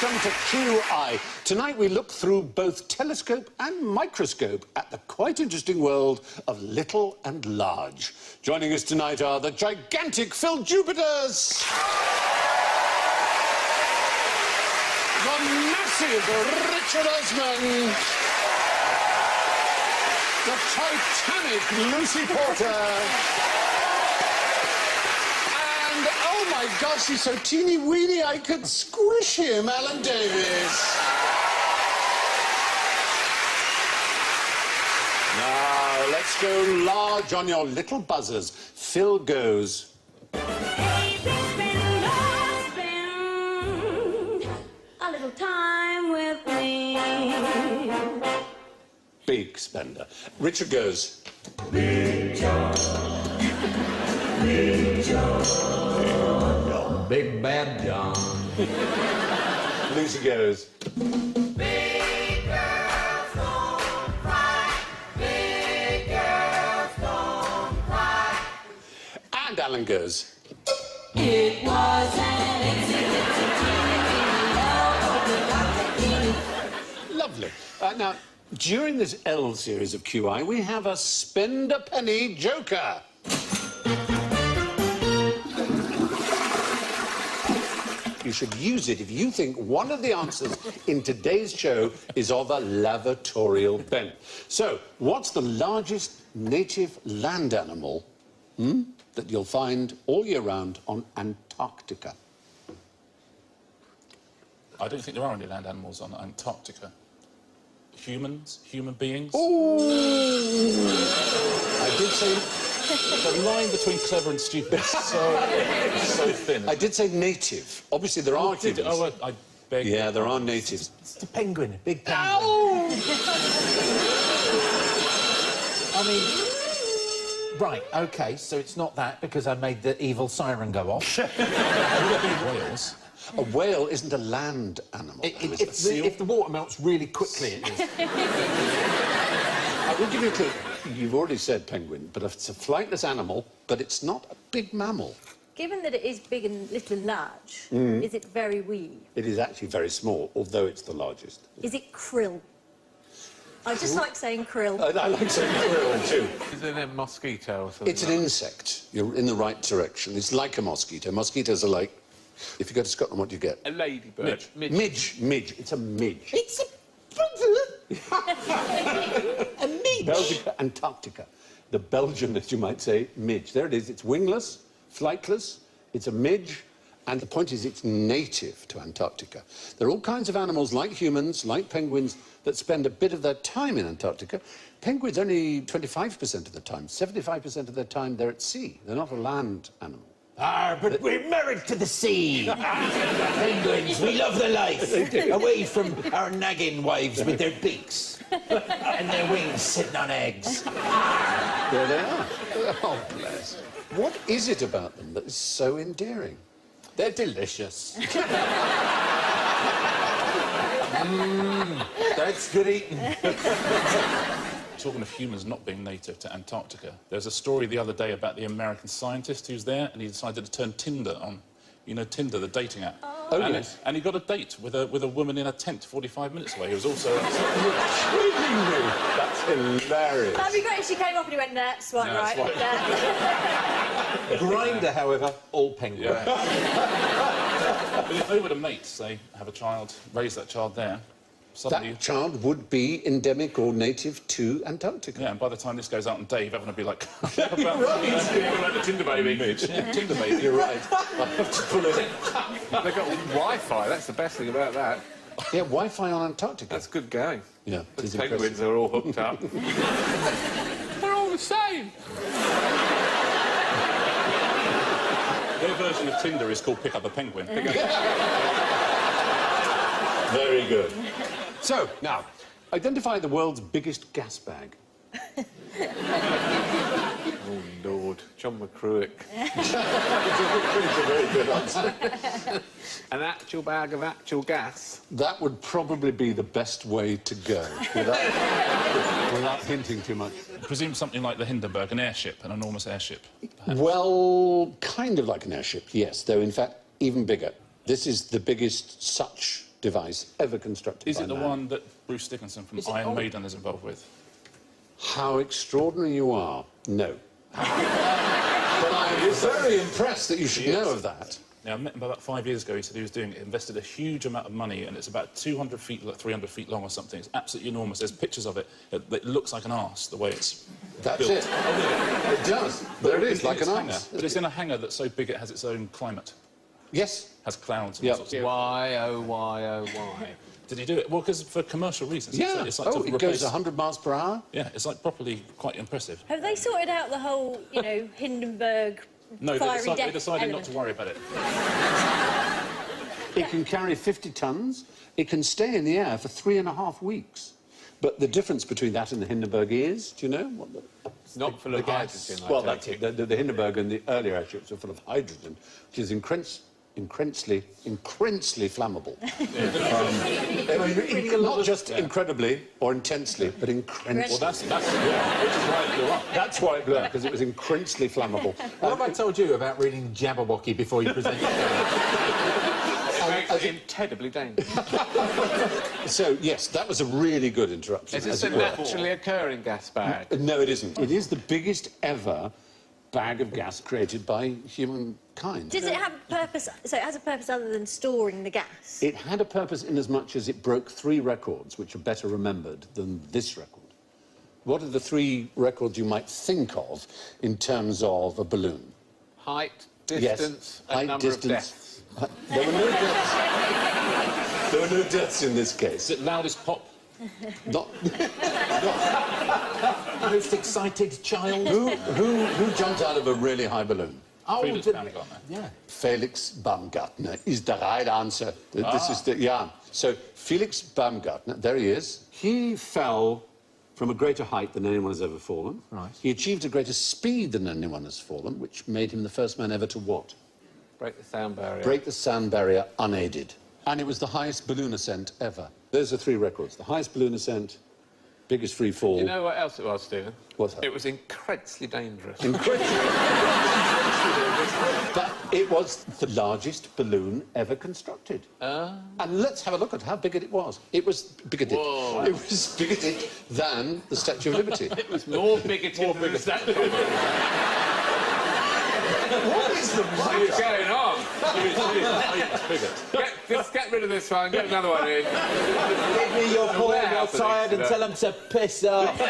welcome to QI. Tonight we look through both telescope and microscope at the quite interesting world of little and large. Joining us tonight are the gigantic Phil Jupiters, the massive Richard Osman, the titanic Lucy Porter, and, oh my gosh, he's so teeny-weeny I could squish him, Alan Davies. Now, let's go large on your little buzzers. Phil goes. Hey, spend a little time with me. Big spender. Richard goes. Big John. Big John. Big Bad John. Lucy goes. Big girls don't cry. Big girls don't cry. And Alan goes. It was an Lovely. Now, during this L series of QI, we have a spend a penny joker. You should use it if you think one of the answers in today's show is of a lavatorial bent. So, what's the largest native land animal that you'll find all year round on Antarctica? I don't think there are any land animals on Antarctica. Humans? Human beings? Ooh! I did say... The line between clever and stupid is so thin. I did say native. Obviously, there are humans. I beg. Yeah, there are natives. It's the penguin, a big penguin. Ow! I mean, right, OK, so it's not that because I made the evil siren go off. Whales. A whale isn't a land animal. If the water melts really quickly, it is. I will give you a clue. You've already said penguin, but it's a flightless animal, but it's not a big mammal. Given that it is big and little and large, is it very wee? It is actually very small, although it's the largest. Is it krill? I just like saying krill. I like saying krill, too. Is it a mosquito or something? It's an insect. You're in the right direction. It's like a mosquito. Mosquitoes are like... If you go to Scotland, what do you get? A ladybird. Midge. It's a midge. It's a... a midge. Belgium, Antarctica. The Belgian, as you might say, midge. There it is. It's wingless, flightless. It's a midge. And the point is, it's native to Antarctica. There are all kinds of animals, like humans, like penguins, that spend a bit of their time in Antarctica. Penguins only 25% of the time. 75% of their time, they're at sea. They're not a land animal. Ah, but we're married to the sea. Penguins, we love the life. Away from our nagging wives with their beaks and their wings sitting on eggs. There they are. Oh, bless. What is it about them that is so endearing? They're delicious. That's good eating. Talking of humans not being native to Antarctica, there's a story the other day about the American scientist who's there and he decided to turn Tinder on. You know Tinder, the dating app. Oh, and yes. And he got a date with a woman in a tent 45 minutes away who was also... You're kidding me! That's hilarious. That'd be great if she came up and he went, nah, swipe No, right. swipe. Grinder, however, all penguin. Yeah. But if they were to mate, say, have a child, raise that child there, suddenly... That child would be endemic or native to Antarctica. Yeah, and by the time this goes out on Dave, everyone will be like... about the Tinder baby. Yeah, Tinder baby. You're right. I have to pull it in. They've got Wi-Fi, that's the best thing about that. Yeah, Wi-Fi on Antarctica. That's good going. Yeah, it The is penguins impressive. are all hooked up. They're all the same. Their version of Tinder is called Pick Up a Penguin. Very good. So, now, identify the world's biggest gas bag. Oh, Lord. John McCruick. It's a very good answer. An actual bag of actual gas. That would probably be the best way to go, without hinting too much. Presume something like the Hindenburg, an airship, an enormous airship. Perhaps. Well, kind of like an airship, yes, though, in fact, even bigger. This is the biggest such device ever constructed Is by it the man. one that Bruce Dickinson from Is it Iron old? Maiden is involved with? How extraordinary you are. No. But I was very impressed that you should know of that. Now, I met him about 5 years ago. He said he was doing it, invested a huge amount of money, and it's about 200 feet, 300 feet long or something. It's absolutely enormous. There's pictures of it. It looks like an arse, the way it's That's built. it. It does. There it is, like an hangar. arse. But it's in a hangar that's so big it has its own climate. Yes. Has clouds and Yeah. all sorts of... Why, oh, why, oh, why? Did he do it? Well, because for commercial reasons. Yeah. It's like oh, to it replace... goes 100 miles per hour. Yeah, it's like properly quite impressive. Have they sorted out the whole, you know, Hindenburg No, fiery they death decided not element? to worry about it. It can carry 50 tons. It can stay in the air for 3.5 weeks. But the difference between that and the Hindenburg is, do you know? What It's not full of hydrogen, I Well, take that's it. it. The Hindenburg and the earlier airships are full of hydrogen, which is incredibly flammable. I mean, not just incredibly or intensely, but incredibly. Well, that's yeah, which is why it blew up. That's why it blew up, because it was incredibly flammable. What have I told you about reading Jabberwocky before you present it? Makes it incredibly dangerous. So, yes, that was a really good interruption. Is this as a it were. naturally occurring gas bag? No, it isn't. It is the biggest ever bag of gas created by humankind. Does it have a purpose? So it has a purpose other than storing the gas? It had a purpose in as much as it broke 3 records, which are better remembered than this record. What are the 3 records you might think of in terms of a balloon? Height, Yes. distance, Height, and number distance. of deaths. There were no deaths. There were no deaths in this case. Is it loudest pop? Not, Most excited child? who jumped out of a really high balloon? Oh, Felix the- Baumgartner. yeah. Felix Baumgartner is the right answer. This is the, yeah. So Felix Baumgartner, there he is. He fell from a greater height than anyone has ever fallen. Right. He achieved a greater speed than anyone has fallen, which made him the first man ever to what? Break the sound barrier. Break the sound barrier unaided. And it was the highest balloon ascent ever. Those are 3 records. The highest balloon ascent, biggest free fall. You know what else it was, Stephen? What's that? It was incredibly dangerous. But it was the largest balloon ever constructed. And let's have a look at how big it was. It was bigoted. Whoa. It was bigoted than the Statue of Liberty. It was more bigoted than the Statue of Liberty. What is the What is going on? Just get rid of this one, get another one in. Give me your paw, you're happening tired, and today? tell them to piss off.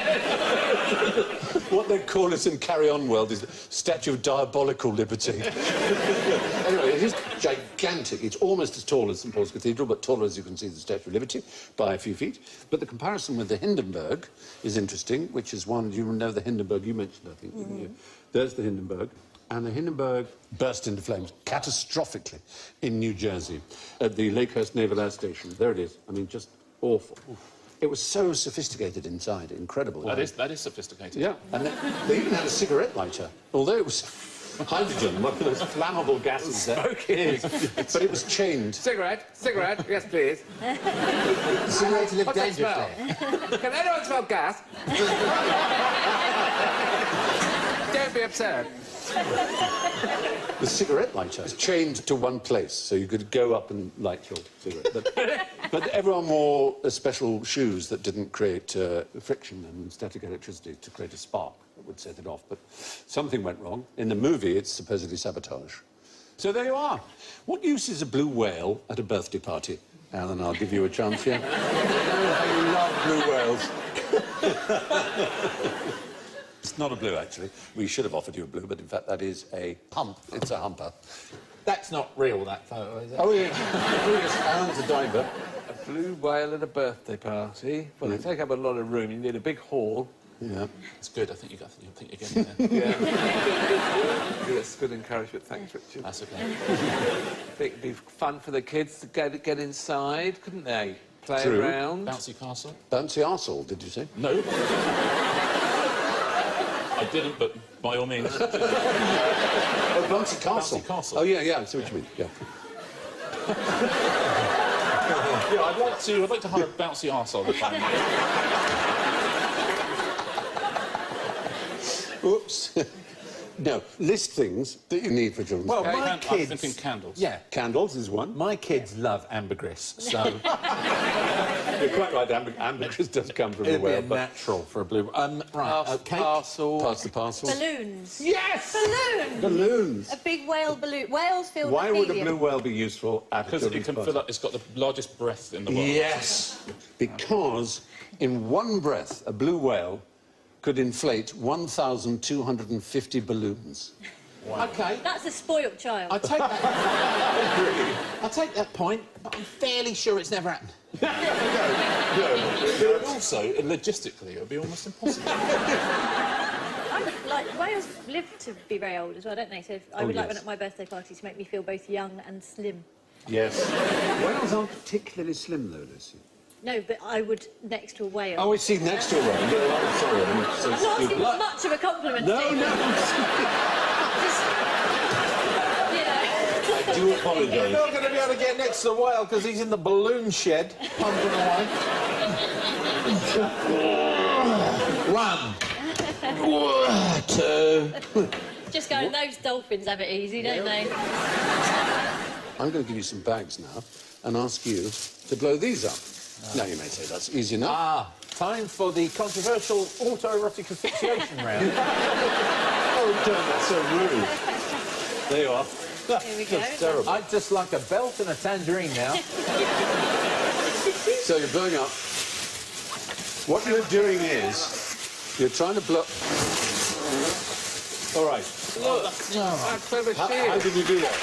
What they call it in Carry On World is the Statue of Diabolical Liberty. Anyway, it is gigantic. It's almost as tall as St Paul's Cathedral, but taller, as you can see, the Statue of Liberty by a few feet. But the comparison with the Hindenburg is interesting, which is one, you know the Hindenburg you mentioned, I think, didn't you? There's the Hindenburg. And the Hindenburg burst into flames catastrophically in New Jersey at the Lakehurst Naval Air Station. There it is. I mean, just awful. It was so sophisticated inside, incredible. That is sophisticated. Yeah, and they even had a cigarette lighter, although it was hydrogen, one of those flammable gases there. But it was chained. Cigarette, yes please. Cigarette to live What's that smell? dangerously. Can anyone smell gas? Don't be absurd. The cigarette lighter was chained to one place, so you could go up and light your cigarette. But everyone wore special shoes that didn't create friction and static electricity to create a spark that would set it off. But something went wrong. In the movie, it's supposedly sabotage. So there you are. What use is a blue whale at a birthday party? Alan, I'll give you a chance here. I love blue whales. It's not a blue, actually. We should have offered you a blue, but in fact, that is a hump. It's a humper. That's not real, that photo, is it? Oh, yeah. Yes, Alan's a diver. A blue whale at a birthday party. Well, they take up a lot of room. You need a big hall. Yeah. It's good. I think you're getting there. Yeah. That's good encouragement. Thanks, Richard. That's okay. I think it'd be fun for the kids to get inside, couldn't they? Play True. around. Bouncy castle? Bouncy arsehole, did you say? No. I didn't, but by all means. Oh, Bouncy Castle. Bouncy Castle. Oh, yeah, yeah, I see what you mean, yeah. Yeah, I'd like to hire a bouncy arsehole if I Oops. No, list things that you need for children's Well, parties. my I'm kids... thinking candles. Yeah, Candles is one. my kids love ambergris, so You're quite right, ambergris does come from the it'd be whale, a but... natural for a blue... right, cake. Parcel. Pass the parcel. Balloons. Yes! Balloons. Balloons. A big whale balloon. Whales filled Why with would a helium. blue whale be useful at a Because it children's can party? fill up, it's got the largest breath in the world. Yes! Because in one breath, a blue whale could inflate 1,250 balloons. OK, That's a spoilt child. I take that... I take that point, but I'm fairly sure it's never happened. But also, logistically, it would be almost impossible. Like, whales live to be very old as well, don't they? So I would like yes. one at my birthday party to make me feel both young and slim. Yes. Whales aren't particularly slim, though, Lucy. No, but I would next to a whale. Oh, I see, next to a whale. No, I'm sorry, I'm so I'm not asking stupid. for much of a compliment, No, Stephen. no, Just, you know. I do You're apologise. not going to be able to get next to the whale because he's in the balloon shed, pumping away. One. Two. Just going, those dolphins have it easy, don't they? I'm going to give you some bags now and ask you to blow these up. Now, you may say that's easy enough. Ah, time for the controversial autoerotic asphyxiation round. Oh, don't, that's so rude. There you are. Here we go. That's terrible. I'd just like a belt and a tangerine now. So you're blowing up. What you're doing is you're trying to blow... All right. Look, how clever she How is. did you do that?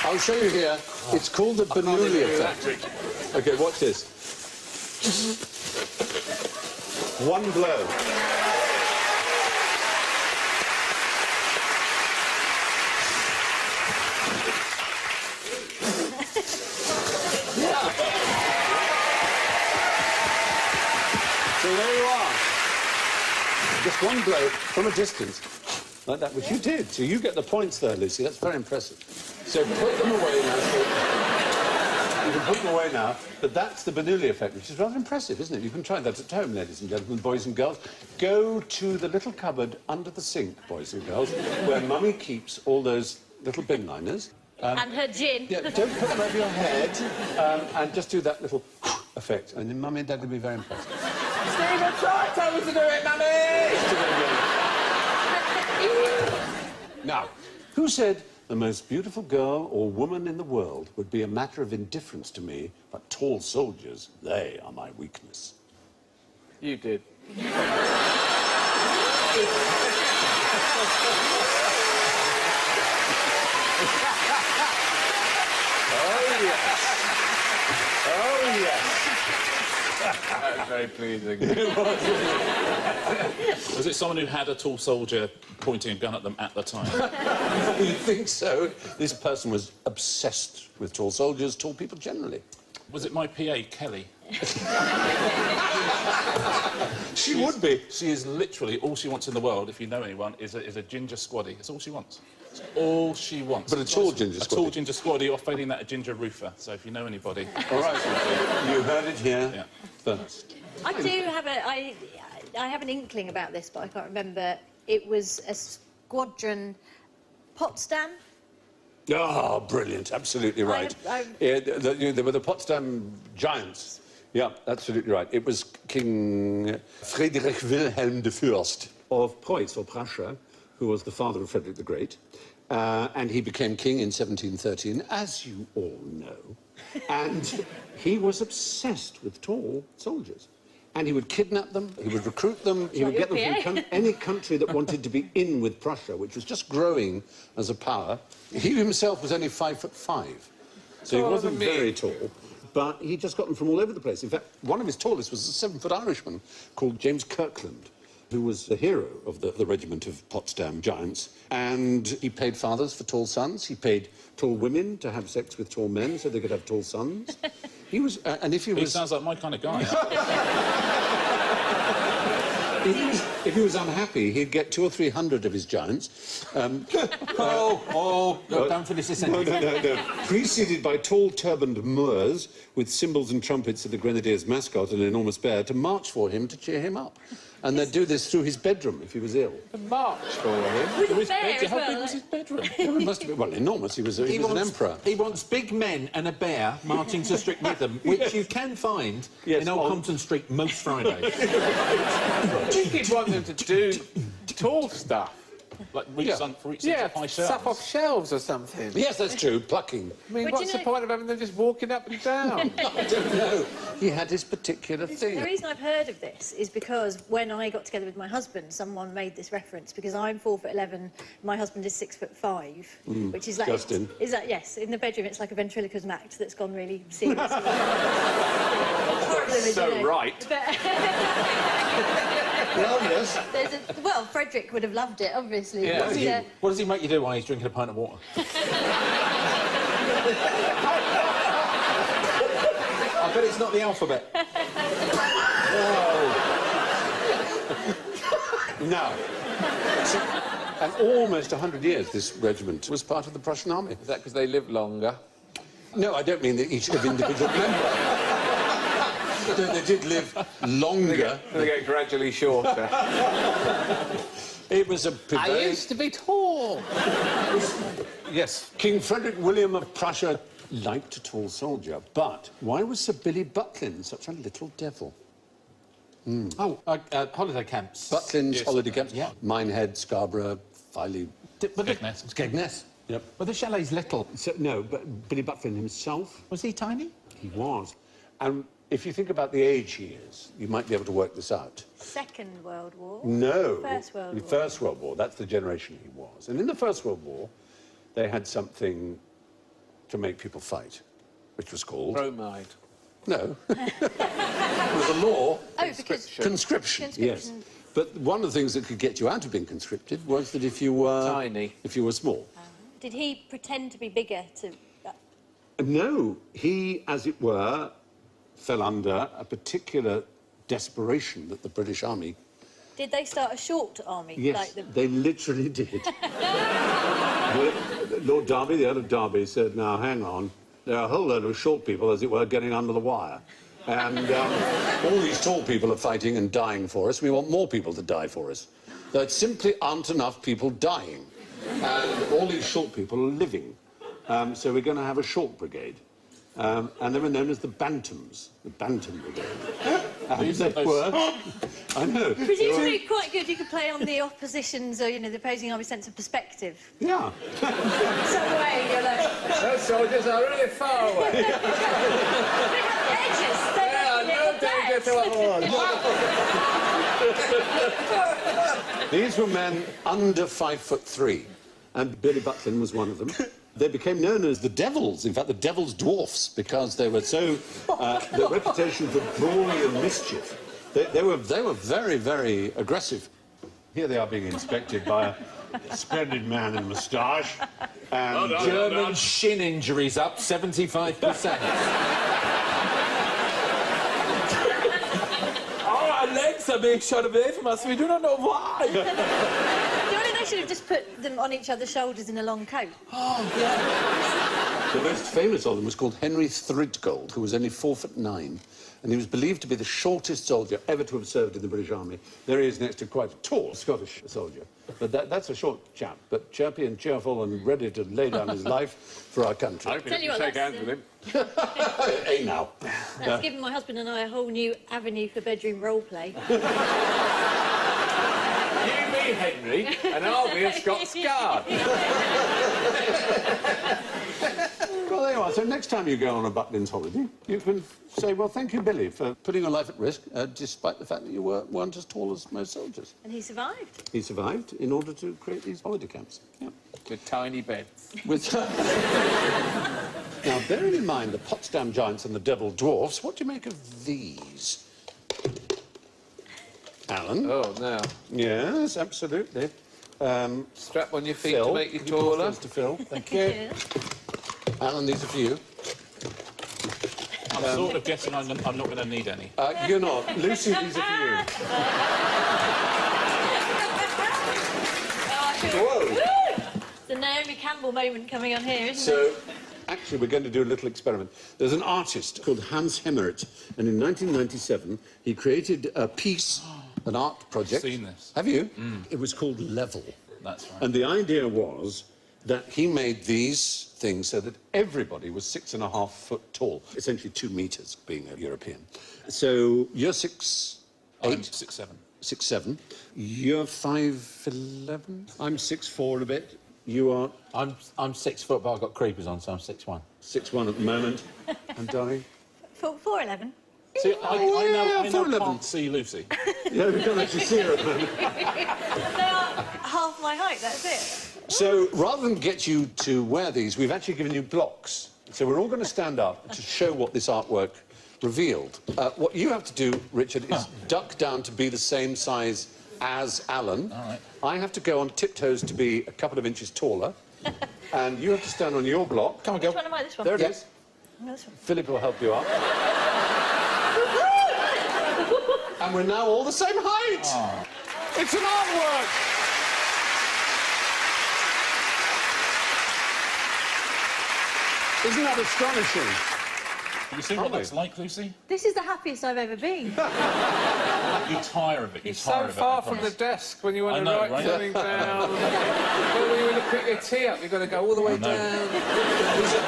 I'll show you here. It's called the Bernoulli effect. OK, watch this. One blow. So there you are. Just one blow from a distance, like that, which you did. So you get the points there, Lucy. That's very impressive. So put them away now. You can put them away now. But that's the Bernoulli effect, which is rather impressive, isn't it? You can try that at home, ladies and gentlemen, boys and girls. Go to the little cupboard under the sink, boys and girls, where Mummy keeps all those little bin liners. And her gin. Yeah, don't put them over your head, and just do that little effect. And then Mummy and Dad will be very impressed. Stephen, tell me to do it, Mummy! Now, who said the most beautiful girl or woman in the world would be a matter of indifference to me, but tall soldiers, they are my weakness? You did. Oh, yes. Oh, yes. That was very pleasing. Was it someone who had a tall soldier pointing a gun at them at the time? You think so? This person was obsessed with tall soldiers, tall people generally. Was it my PA, Kelly? She would be. She is literally all she wants in the world, if you know anyone, is a ginger squaddy. That's all she wants. It's all she wants. But a tall ginger A tall squaddy. ginger squaddy, or failing that, a ginger roofer. So if you know anybody... All right, you heard it here Yeah. first. I do have I have an inkling about this, but I can't remember. It was a squadron Potsdam. Oh, brilliant. Absolutely right. Yeah, they were the Potsdam Giants. Yeah, absolutely right. It was King Friedrich Wilhelm the Fürst of Preuss, or Prussia, who was the father of Frederick the Great. And he became king in 1713, as you all know. And he was obsessed with tall soldiers. And he would kidnap them, he would recruit them, he would get them from any country that wanted to be in with Prussia, which was just growing as a power. He himself was only 5'5", so he wasn't very tall. But he just got them from all over the place. In fact, one of his tallest was a 7-foot Irishman called James Kirkland, who was the hero of the regiment of Potsdam Giants. And he paid fathers for tall sons. He paid tall women to have sex with tall men so they could have tall sons. He was... and if he He was... sounds like my kind of guy. if he was unhappy, he'd get 200 or 300 of his giants. No, don't finish this sentence. No. Preceded by tall turbaned Moors with cymbals and trumpets of the Grenadiers' mascot, an enormous bear, to march for him to cheer him up. And they'd do this through his bedroom if he was ill. A march for him. With a His bear bedroom- as How well. big was his bedroom? It must have been, well, enormous. He was an emperor. He wants big men and a bear marching to strict rhythm, which you can find Yes, in Old on- Compton Street most Fridays. I think he'd want them to do tall stuff. Like for each Yeah, high stuff shelves. off shelves or something. Yes, that's true, plucking. I mean, But what's you the know- point of having them just walking up and down? I don't know. He had his particular The thing. reason I've heard of this is because when I got together with my husband, someone made this reference because I'm 4'11", my husband is 6'5", which is like Justin. Is that yes? In the bedroom, it's like a ventriloquism act that's gone really serious. Horrible image, So you know. right. But Well, yes. well, Frederick would have loved it, obviously. Yeah. But, What does he make you do while he's drinking a pint of water? I bet it's not the alphabet. No. And almost 100 years, this regiment was part of the Prussian army. Is that because they live longer? No, I don't mean that each individual member. They did live longer. They get gradually shorter. It was a very... to be tall. Yes. King Frederick William of Prussia liked a tall soldier, but why was Sir Billy Butlin such a little devil? Oh, holiday camps. Butlin's Yes. holiday camps? Yeah. Minehead, Scarborough, Filey... But the, Skegness. Skegness. Yep. but the chalet's little. So, no, but Billy Butlin himself, Was he tiny? he was. And if you think about the age he is, you might be able to work this out. Second World War. No. First World The War. First World War, that's the generation he was. And in the First World War, they had something to make people fight, which was called... Bromide. No. It was a law. Oh, because Conscription, yes. Conscription. But one of the things that could get you out of being conscripted was that if you were... Tiny. If you were small. did he pretend to be bigger to? No, he, as it were, fell under a particular desperation that the British Army... Did they start a short army? Yes, Like the, they literally did. Lord Derby, the Earl of Derby, said, now, hang on, there are a whole load of short people, as it were, getting under the wire. And all these tall people are fighting and dying for us. We want more people to die for us. There simply aren't enough people dying. And all these short people are living. So we're going to have a short brigade. And they were known as the Bantams, the Bantam Brigade. And they were... I know. presumably quite good. You could play on the opposition's or the opposing army sense of perspective. Yeah. Some way, you're like, Those soldiers are really far away. they have edges. They They are have no little danger depths. to These were men under 5'3", and Billy Butlin was one of them. They became known as the Devils, in fact, the Devil's Dwarfs, because they were so... their reputation for brawling and mischief. They were very, very aggressive. Here they are being inspected by a splendid man in a moustache. And German shin injuries up 75%. Our legs are being shot away from us. We do not know why. Do you know they should have just put them on each other's shoulders in a long coat? the most famous of them was called Henry Thridgold, who was only 4'9", and he was believed to be the shortest soldier ever to have served in the British Army. There he is next to quite a tall Scottish soldier. But that's a short chap, but chirpy and cheerful and ready to lay down his life for our country. Tell you what, shake that's, hands with him. Hey, now. That's given my husband and I a whole new avenue for bedroom role play. You be Henry, and I'll be a Scots Guard. Well, there you are. So next time you go on a Butlin's holiday, you can say, well, thank you, Billy, for putting your life at risk, despite the fact that you weren't as tall as most soldiers. And he survived. He survived in order to create these holiday camps. Yeah. With tiny beds. With... Now, bearing in mind the Potsdam Giants and the Devil Dwarfs, what do you make of these? Alan? Oh, no. Yes, absolutely. Strap on your feet Phil, to make you could pass taller. those to Phil. Thank you. Alan, these are for you. I'm sort of guessing I'm not going to need any. You're not. Lucy, these are for you. Whoa! It's the Naomi Campbell moment coming on here, isn't it? So, actually, we're going to do a little experiment. There's an artist called Hans Hemmerich, and in 1997, he created a piece, an art project. I've seen this. Have you? It was called Level. That's right. And the idea was that he made these things so that everybody was 6.5 foot tall, essentially 2 meters, being a European. So you're 6'8"? I'm 6'7". 6'7". You're 5'11". I'm 6'4" and a bit. You are I'm 6 foot, but I've got creepers on, so I'm 6'1". 6'1" at the moment. And Dolly? 4'11". See, I now 4'11". can't see Lucy. Yeah, we can't actually see her at the moment. They are half my height, that's it. So rather than get you to wear these, we've actually given you blocks. So we're all going to stand up to show what this artwork revealed. What you have to do, Richard, is duck down to be the same size as Alan. All right. I have to go on tiptoes to be a couple of inches taller. And you have to stand on your block. Come on, Which one am I? This one? There it is. This one. Philip will help you up. And we're now all the same height. Oh. It's an artwork. Isn't that astonishing? Have you seen what that's like, Lucy? This is the happiest I've ever been. You tire of it. He's so far from the desk when you want I to know, write right? something down. Well, when you want to put your tea up, you've got to go all the way down.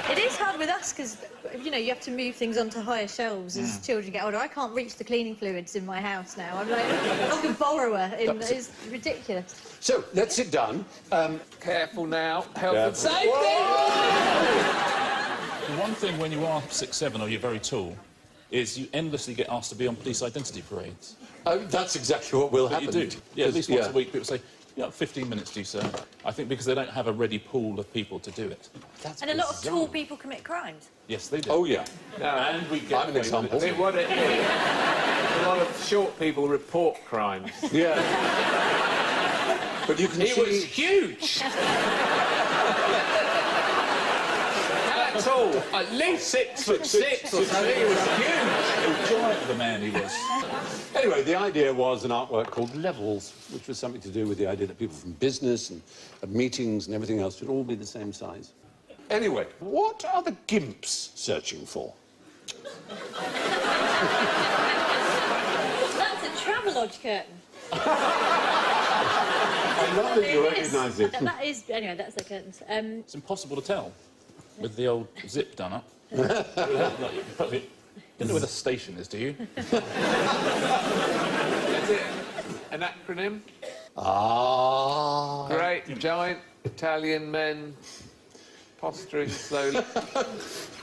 It is hard with us because, you know, you have to move things onto higher shelves as children get older. I can't reach the cleaning fluids in my house now. I'm like a borrower. It's ridiculous. So, let's sit down. Careful now. Health and Careful. safety! The one thing when you are 6'7" or you're very tall is you endlessly get asked to be on police identity parades. Oh, that's exactly what will But happen. you do. Yeah, at least once Yeah. a week people say, yeah, 15 minutes, do you, sir? I think because they don't have a ready pool of people to do it. That's And a lot of bizarre. tall people commit crimes. Yes, they do. Oh, yeah. And we get I'm an away with example. it. See what it is. A lot of short people report crimes. Yeah. But you can He see... was huge! How tall? At least 6'6" or something. He was huge. The giant of a man he was. Anyway, the idea was an artwork called Levels, which was something to do with the idea that people from business and at meetings and everything else should all be the same size. Anyway, what are the gimps searching for? That's a Travelodge curtain. I love that you recognise it. That is... Anyway, that's the curtains. It's impossible to tell with the old zip done up. You don't know where the station is, do you? Is it an acronym? Ah. Great, giant Italian men posturing slowly.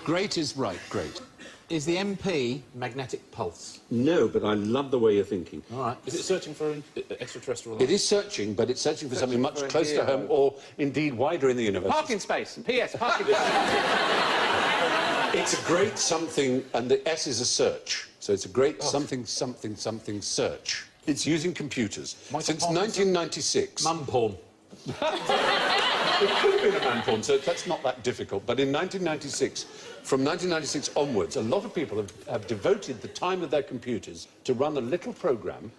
Great is right, great. Is the MP magnetic pulse? No, but I love the way you're thinking. All right. Is it searching for an extraterrestrial It life? is searching, but it's searching for something much for a closer to hero. home or indeed wider in the universe. Parking space. P.S. Parking space. It's a great something, and the S is a search. So it's a great something, something, something search. It's using computers. Michael Since Parkinson? 1996. Mum porn. It could have been a man porn, so that's not that difficult. But in 1996, from 1996 onwards, a lot of people have devoted the time of their computers to run a little program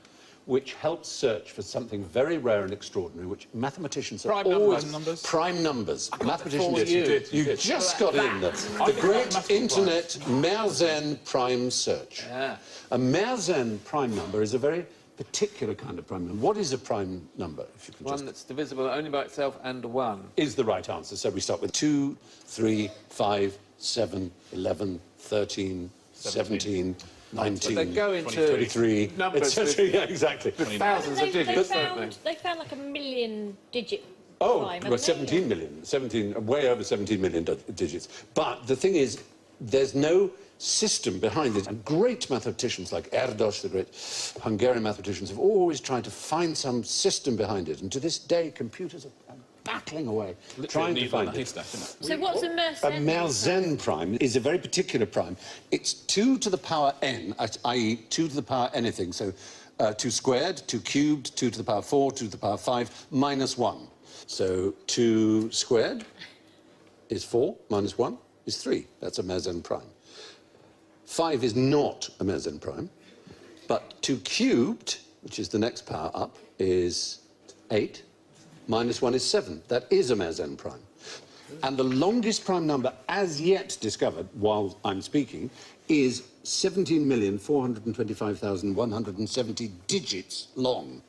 which helps search for something very rare and extraordinary, which mathematicians are Prime always... numbers. Prime numbers. Mathematicians... before you. You did. just got in there. I The think I great have maths internet Mersenne prime search. Yeah. A Mersenne prime number is a very particular kind of prime number. What is a prime number, if you can One just... that's divisible only by itself and 1. Is the right answer. So we start with 2, 3, 5, 7, 11, 13, 17, 19, They go into 23, numbers etc. with Yeah, exactly. thousands of digits, don't they? They found like a million digit Oh, prime, well, haven't they? 17 million. 17, way over 17 million digits. But the thing is, there's no system behind it. And great mathematicians like Erdos, the great Hungarian mathematicians, have always tried to find some system behind it. And to this day, computers are battling away, trying to find it. haystack, isn't it? So what's a Mersenne? A Mersenne prime is a very particular prime. It's 2 to the power n, i.e. 2 to the power anything. So 2 squared, 2 cubed, 2 to the power 4, 2 to the power 5, minus 1. So 2 squared is 4, minus 1 is 3. That's a Mersenne prime. 5 is not a Mersenne prime, but 2 cubed, which is the next power up, is 8, minus 1 is 7. That is a Mersenne prime. And the longest prime number as yet discovered, while I'm speaking, is 17,425,170 digits long.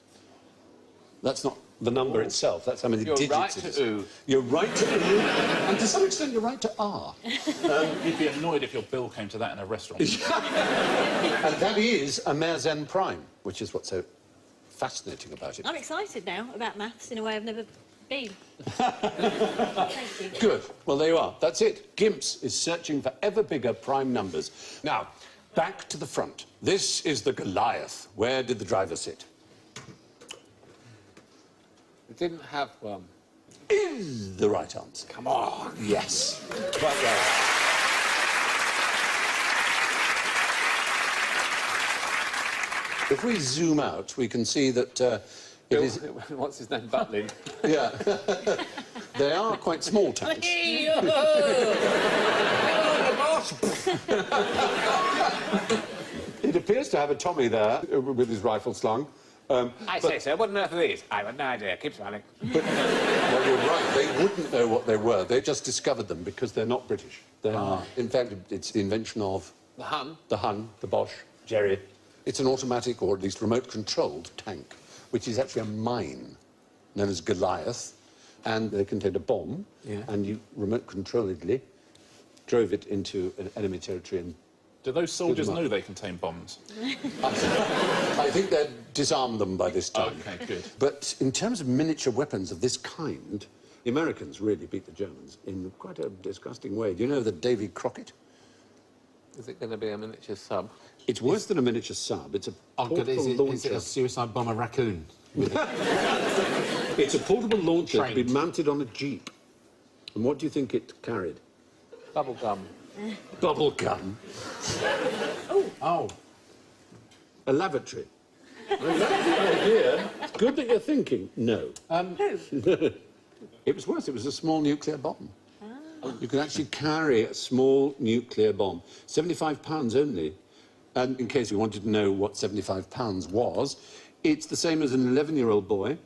That's not the number itself, that's how many You're digits right it is. to oo. You're right to oo, and to some extent you're right to R. You'd be annoyed if your bill came to that in a restaurant. And that is a Mersenne prime, which is what's so fascinating about it. I'm excited now about maths in a way I've never been. Thank you. Good. Well, there you are. That's it. GIMPS is searching for ever bigger prime numbers. Now, back to the front. This is the Goliath. Where did the driver sit? We didn't have one. Is the right answer. Come on. Yes. Quite right. If we zoom out, we can see that it is... What's his name? Butlin. Yeah. They are quite small tanks. It appears to have a Tommy there with his rifle slung. I say, sir, what on earth are these? I've no idea. Keep smiling. Well, you're right. They wouldn't know what they were. They just discovered them because they're not British. They are. In fact, it's the invention of The Hun. the Hun, the Bosch, Jerry. It's an automatic, or at least remote-controlled tank, which is actually a mine known as Goliath, and they contained a bomb, and you remote-controlledly drove it into an enemy territory and Do those soldiers Good know they contain bombs? I think they'd disarmed them by this time. OK, good. But in terms of miniature weapons of this kind, the Americans really beat the Germans in quite a disgusting way. Do you know the Davy Crockett? Is it going to be a miniature sub? It's worse than a miniature sub. It's a Oh, good. portable Is it launcher. a suicide bomber raccoon? It's a portable launcher to be Trained. mounted on a jeep. And what do you think it carried? Bubble gum. Bubble gum. Oh, A lavatory. I like the idea. It's good that you're thinking. No. It was worse. It was a small nuclear bomb. You could actually carry a small nuclear bomb. 75 pounds only. And in case you wanted to know what 75 pounds was, it's the same as an 11-year-old boy,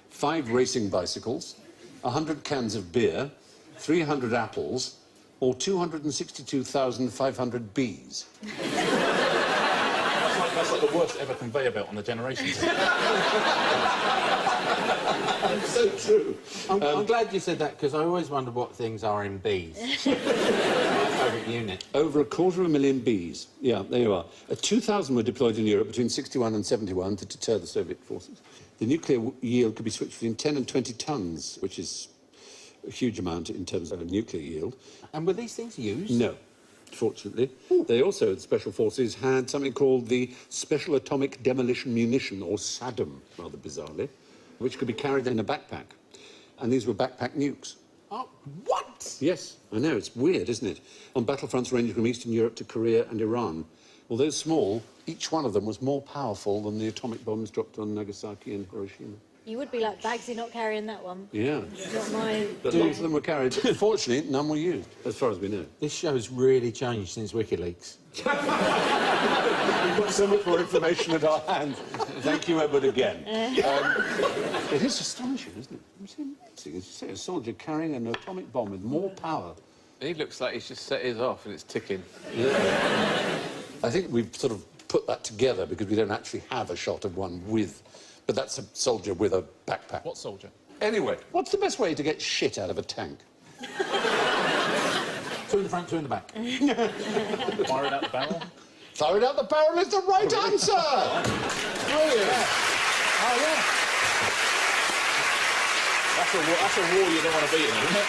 5 racing bicycles, 100 cans of beer, 300 apples, or 262,500 bees. That's like the worst ever conveyor belt on the Generations. So true. I'm glad you said that because I always wonder what things are in bees. My favourite unit. Over 250,000 bees. Yeah, there you are. 2,000 were deployed in Europe between 61 and 71 to deter the Soviet forces. The nuclear yield could be switched between 10 and 20 tons, which is a huge amount in terms of nuclear yield. And were these things used? No, fortunately. They also, the Special Forces, had something called the Special Atomic Demolition Munition, or SADM, rather bizarrely, which could be carried in a backpack. And these were backpack nukes. Oh, what? Yes, I know, it's weird, isn't it? On battlefronts ranging from Eastern Europe to Korea and Iran. Although small, each one of them was more powerful than the atomic bombs dropped on Nagasaki and Hiroshima. You would be like, Bagsy not carrying that one. Yeah. Not my... But lots of them were carried. Fortunately, none were used, as far as we know. This show's really changed since WikiLeaks. We've got so much more information at our hands. Thank you, Edward, again. It is astonishing, isn't it? It's amazing. As you say, a soldier carrying an atomic bomb with more power. He looks like he's just set his off and it's ticking. I think we've sort of put that together because we don't actually have a shot of one with... But that's a soldier with a backpack. What soldier? Anyway, what's the best way to get shit out of a tank? 2 in the front, 2 in the back. Fire it out the barrel? Throw it out the barrel is the right answer! Brilliant. Oh, yeah. That's a war you don't want to be in, isn't it?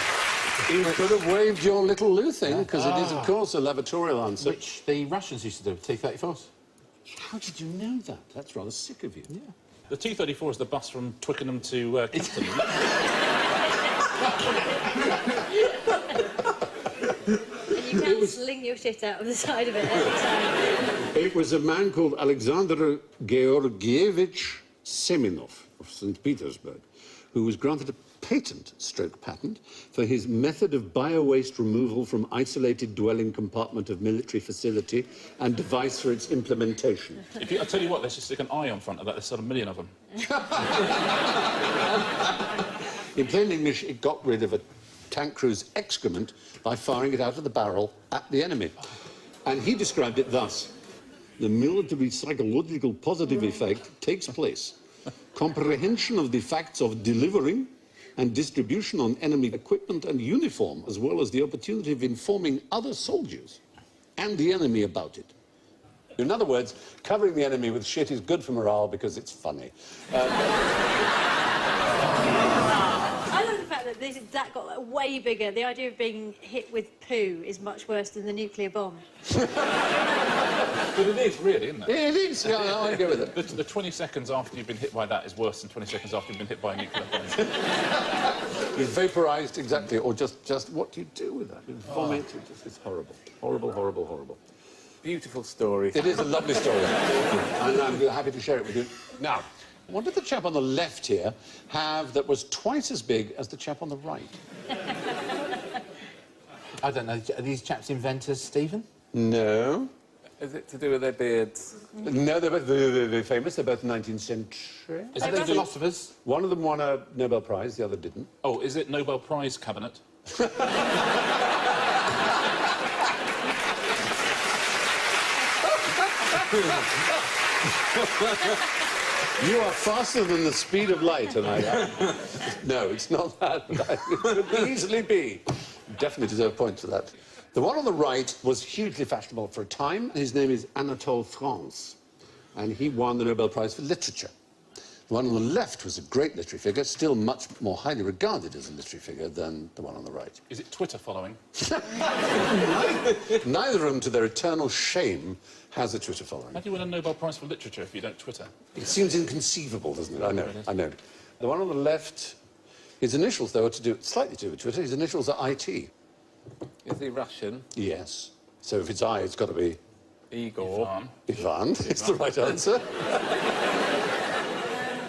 You could have waved your little Lou thing, because it is, of course, a lavatorial answer. Which the Russians used to do with T-34s. How did you know that? That's rather sick of you. Yeah. The T-34 is the bus from Twickenham to Kingston. And you can sling your shit out of the side of it every time. It was a man called Alexander Georgievich Semenov of St. Petersburg, who was granted a patent for his method of bio-waste removal from isolated dwelling compartment of military facility and device for its implementation. I'll tell you what, let's just stick an eye on front of that. There's sort of a million of them. In plain English, it got rid of a tank crew's excrement by firing it out of the barrel at the enemy. And he described it thus: the military psychological positive effect takes place. Comprehension of the facts of delivering and distribution on enemy equipment and uniform, as well as the opportunity of informing other soldiers and the enemy about it. In other words, covering the enemy with shit is good for morale because it's funny. I love the fact that that got like, way bigger. The idea of being hit with poo is much worse than the nuclear bomb. But it is, really, isn't it? It is, yeah, I go with it. The 20 seconds after you've been hit by that is worse than 20 seconds after you've been hit by a nuclear bomb. It's vaporised, exactly, or just what do you do with that? You vomit, it's horrible. Horrible, horrible, horrible. Beautiful story. It is a lovely story, and I'm happy to share it with you. Now, what did the chap on the left here have that was twice as big as the chap on the right? I don't know. Are these chaps inventors, Stephen? No. Is it to do with their beards? No, they're famous. They're both 19th century. Are they philosophers? One of them won a Nobel Prize, the other didn't. Oh, is it Nobel Prize cabinet? You are faster than the speed of light, and no, it's not that, but it could easily be. Definitely deserve points for that. The one on the right was hugely fashionable for a time. His name is Anatole France, and he won the Nobel Prize for Literature. The one on the left was a great literary figure, still much more highly regarded as a literary figure than the one on the right. Is it Twitter following? Neither of them, to their eternal shame, has a Twitter following. How do you win a Nobel Prize for Literature if you don't Twitter? It seems inconceivable, doesn't it? I know. The one on the left, his initials, though, are slightly to do with Twitter. His initials are IT. Is he Russian? Yes. So if it's I, it's got to be Igor. Ivan. It's the right answer.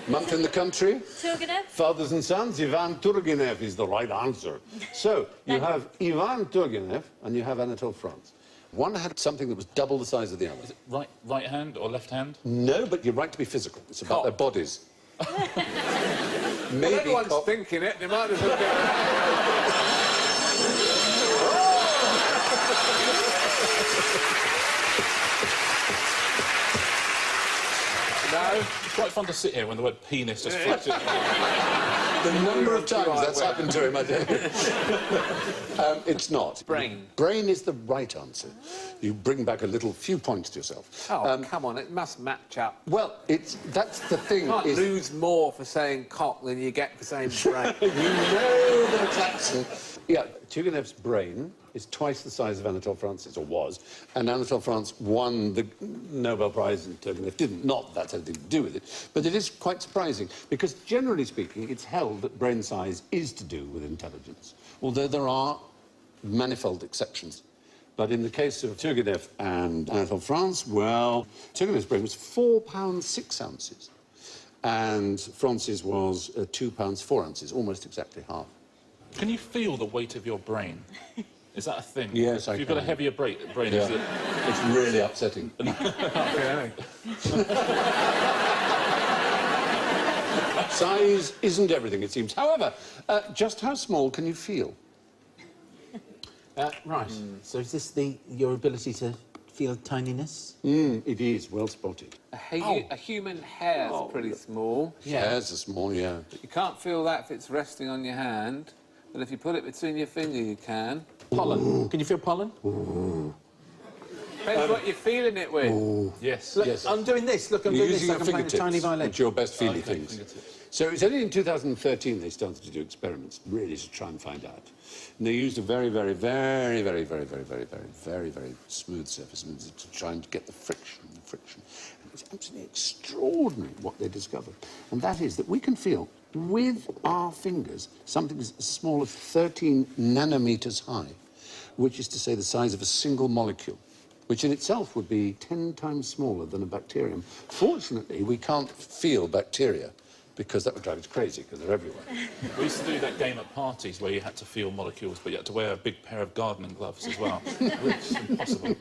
Month in the country. Turgenev? Fathers and sons, Ivan Turgenev is the right answer. So you have Ivan Turgenev and you have Anatole France. One had something that was double the size of the other. Is it right hand or left hand? No, but you're right to be physical. It's about their bodies. Maybe everyone's thinking it. They might as well get... No. It's quite fun to sit here when the word penis just floats in. The number of times that's happened to him, I don't know. It's not. Brain. Brain is the right answer. You bring back a few points to yourself. Oh, come on, it must match up. Well, that's the thing. You can't lose more for saying cock than you get for saying brain. You know the Jackson. Yeah, Turgenev's brain is twice the size of Anatole France's, or was, and Anatole France won the Nobel Prize and Turgenev didn't. Not that that's anything to do with it, but it is quite surprising, because generally speaking, it's held that brain size is to do with intelligence, although there are manifold exceptions. But in the case of Turgenev and Anatole France, well, Turgenev's brain was 4 pounds 6 ounces, and France's was 2 pounds 4 ounces, almost exactly half. Can you feel the weight of your brain? Is that a thing? Yes, I If you've got a can. heavier brain, Yeah. is it... It's really upsetting. Size isn't everything, it seems. However, just how small can you feel? Right. So is this your ability to feel tininess? It is, well spotted. A human hair's pretty small. Hairs are small, yeah. You can't feel that if it's resting on your hand, but if you put it between your finger, you can. Pollen. Can you feel pollen? Depends what you're feeling it with. Yes. Look, Yes. I'm doing this. Look, I'm You're doing this using like your I'm playing a tiny fingertips, violin. which are your best feely Okay, things. fingertips. So it's only in 2013 they started to do experiments, really, to try and find out. And they used a very, very, very, very, very, very, very, very, very, very smooth surface to try and get the friction. And it's absolutely extraordinary what they discovered. And that is that we can feel, with our fingers, something as small as 13 nanometers high, which is to say the size of a single molecule, which in itself would be 10 times smaller than a bacterium. Fortunately, we can't feel bacteria because that would drive us crazy, because they're everywhere. We used to do that game at parties where you had to feel molecules, but you had to wear a big pair of gardening gloves as well, which is impossible.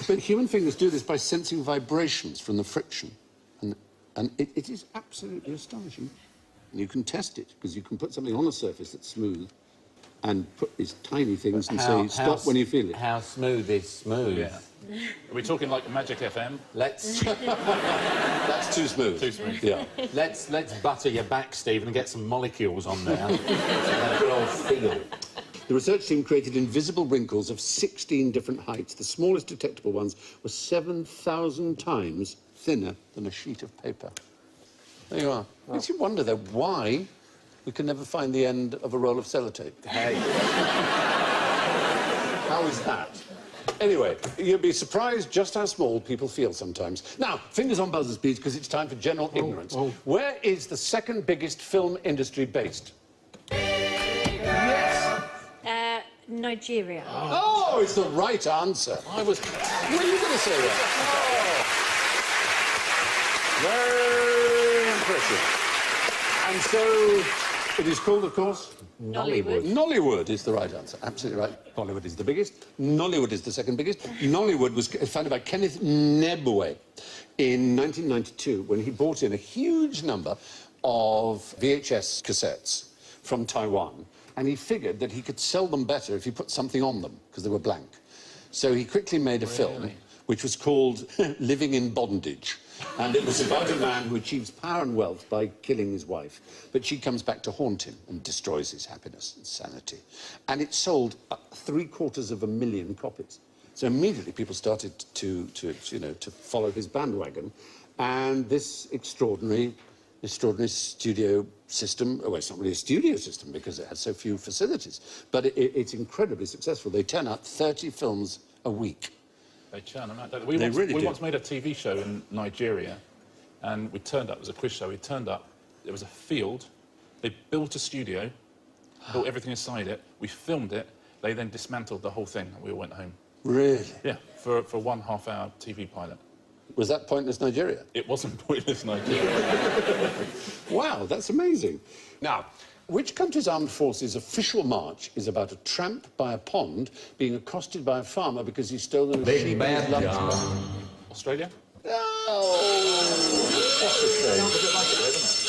But human fingers do this by sensing vibrations from the friction. And it is absolutely astonishing. And you can test it, because you can put something on a surface that's smooth and put these tiny things and say, stop when you feel it. How smooth is smooth? Yeah. Are we talking like Magic FM? Let's That's too smooth. Too smooth. Yeah. let's butter your back, Stephen, and get some molecules on there. So they could all feel. The research team created invisible wrinkles of 16 different heights. The smallest detectable ones were 7,000 times thinner than a sheet of paper. There you are. Makes you wonder, though, why we can never find the end of a roll of sellotape. Hey. How is that? Anyway, you'll be surprised just how small people feel sometimes. Now, fingers on buzzers, please, because it's time for general ignorance. Where is the second biggest film industry based? Nigeria. Oh, it's the right answer. Were you going to say that? Very impressive. And so, it is called, of course? Nollywood. Nollywood is the right answer. Absolutely right. Bollywood is the biggest. Nollywood is the second biggest. Nollywood was founded by Kenneth Nebue in 1992 when he brought in a huge number of VHS cassettes from Taiwan. And he figured that he could sell them better if he put something on them, because they were blank. So he quickly made a film which was called Living in Bondage. And it was about a man who achieves power and wealth by killing his wife. But she comes back to haunt him and destroys his happiness and sanity. And it sold 750,000 copies. So immediately people started to follow his bandwagon. And this extraordinary studio system, well, it's not really a studio system because it has so few facilities, but it's incredibly successful. They turn out 30 films a week. They churn them out. They really do. We once made a TV show in Nigeria, and we turned up, it was a quiz show, we turned up, there was a field, they built a studio, built everything inside it, we filmed it, they then dismantled the whole thing, and we all went home. Really? Yeah, for a 1.5-hour TV pilot. Was that Pointless Nigeria? It wasn't Pointless Nigeria. Wow, that's amazing. Now, which country's armed forces' official march is about a tramp by a pond being accosted by a farmer because he's stolen a sheep in his lunchbox? Australia? Oh, that's a shame.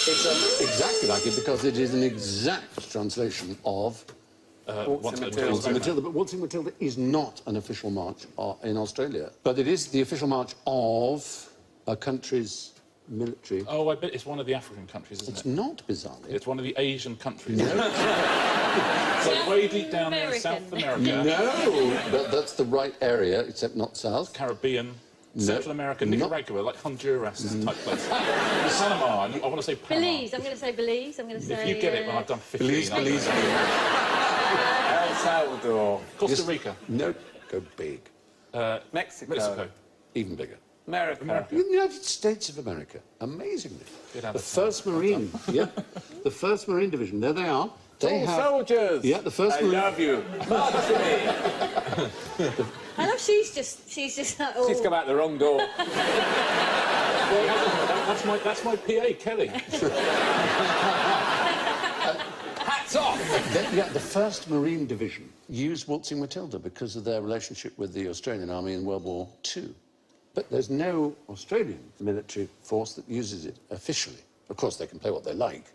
It's exactly like it because it is an exact translation of Waltzing Waltzing Matilda. But Waltzing Matilda is not an official march in Australia. But it is the official march of a country's military. Oh, I bet it's one of the African countries, isn't It's it? not, bizarrely. It's one of the Asian countries. No. It's like way deep down there in South America. No, but that's the right area, except not south. Caribbean, No. Central America, Not- Nicaragua, like Honduras type place. Panama, I want to say Panama. Belize. I'm going to say Belize. I'm going to say. If you get it when I've done 15, Belize, I'll Belize. know. El Salvador. Costa Rica, No, go big. Mexico. Mexico. Even bigger. America. The United States of America, amazingly. Get out The of 1st Marine, yeah, the 1st Marine Division, there they are. They All have... soldiers. Yeah, the 1st I Marine... love you. March to me. I know she's just like, oh. She's come out the wrong door. That's my PA, Kelly. Hats off. Yeah, the 1st Marine Division used Waltzing Matilda because of their relationship with the Australian Army in World War II. But there's no Australian military force that uses it officially. Of course, they can play what they like.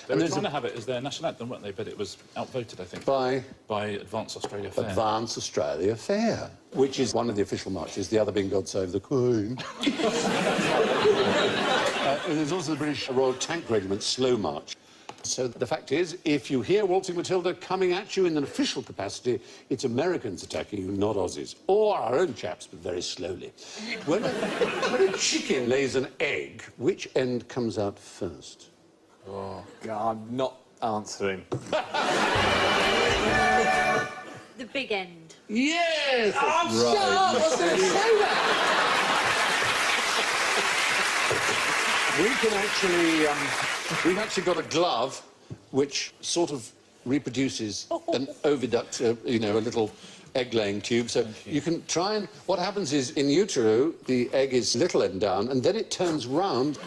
They were there's trying to have it as their national anthem, weren't they? But it was outvoted, I think, by Advance Australia Fair. Advance Australia Fair, which is one of the official marches, the other being God Save the Queen. And there's also the British Royal Tank Regiment's Slow March. So the fact is, if you hear Waltzing Matilda coming at you in an official capacity, it's Americans attacking you, not Aussies. Or our own chaps, but very slowly. When a chicken lays an egg, which end comes out first? Oh, God, I'm not answering. The big end. Yes! Oh, shut up! I was going to say that! We've actually got a glove which sort of reproduces an oviduct, a little egg-laying tube. So you can try and... What happens is, in utero, the egg is little end down, and then it turns round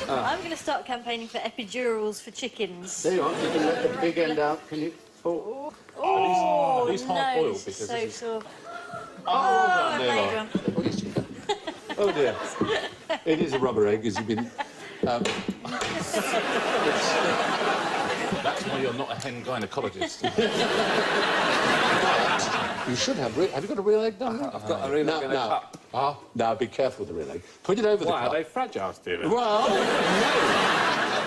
I'm going to start campaigning for epidurals for chickens. There you are. You can let the big end out. Can you? Oh. Oh, are these hard no, boiled? this is Because so this is- sore. Oh, I there you made are. one. Oh, yes, you can. Oh, dear. It is a rubber egg, as you've been... That's why you're not a hen gynecologist. You should have... Have you got a real egg down there? I've got a real egg in a cup. Now, be careful with the real egg. Put it over the Why, cup. are they fragile, Stephen? Well, no.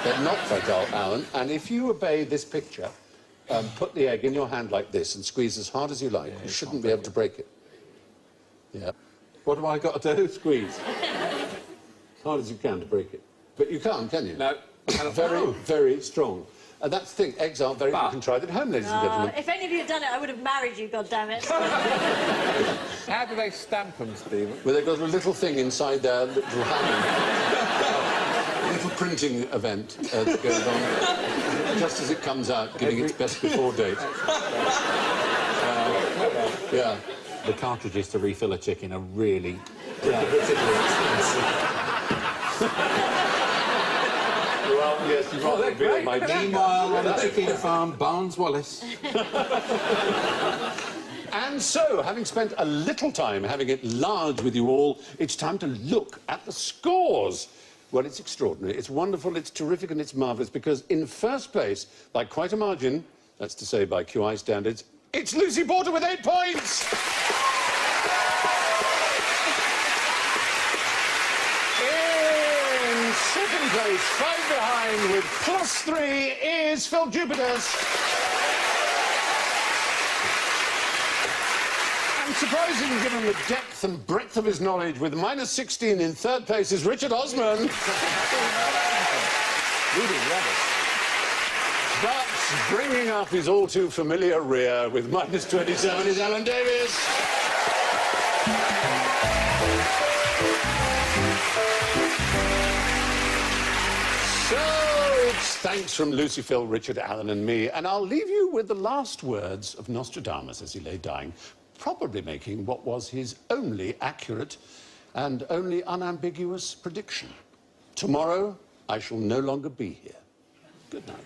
They're not fragile, Alan. And if you obey this picture, put the egg in your hand like this and squeeze as hard as you like. You shouldn't be able to break it. Yeah. What have I got to do? Squeeze. As hard as you can to break it. But you can't, can you? No. Very, very strong. And that's the thing, eggs aren't very... You can try that at home, ladies and gentlemen. If any of you had done it, I would have married you, goddammit. How do they stamp them, Stephen? Well, they've got a little thing inside their little hand. A little printing event that goes on just as it comes out, giving its best before date. Yeah. The cartridges to refill a chicken are really prohibitively expensive. Well, yes, you've rather revealed my Meanwhile, on the chicken farm, Barnes Wallace. And so, having spent a little time having it large with you all, it's time to look at the scores. Well, it's extraordinary, it's wonderful, it's terrific, and it's marvellous, because in first place, by quite a margin, that's to say by QI standards, it's Lucy Porter with 8 points! In second place, 5 behind, with +3, is Phil Jupiters. And surprising, given the depth and breadth of his knowledge, with -16 in third place is Richard Osman. But bringing up his all too familiar rear with -27 is Alan Davis. So it's thanks from Lucy, Phil, Richard, Alan and me, and I'll leave you with the last words of Nostradamus as he lay dying, probably making what was his only accurate and only unambiguous prediction. Tomorrow, I shall no longer be here. Good night.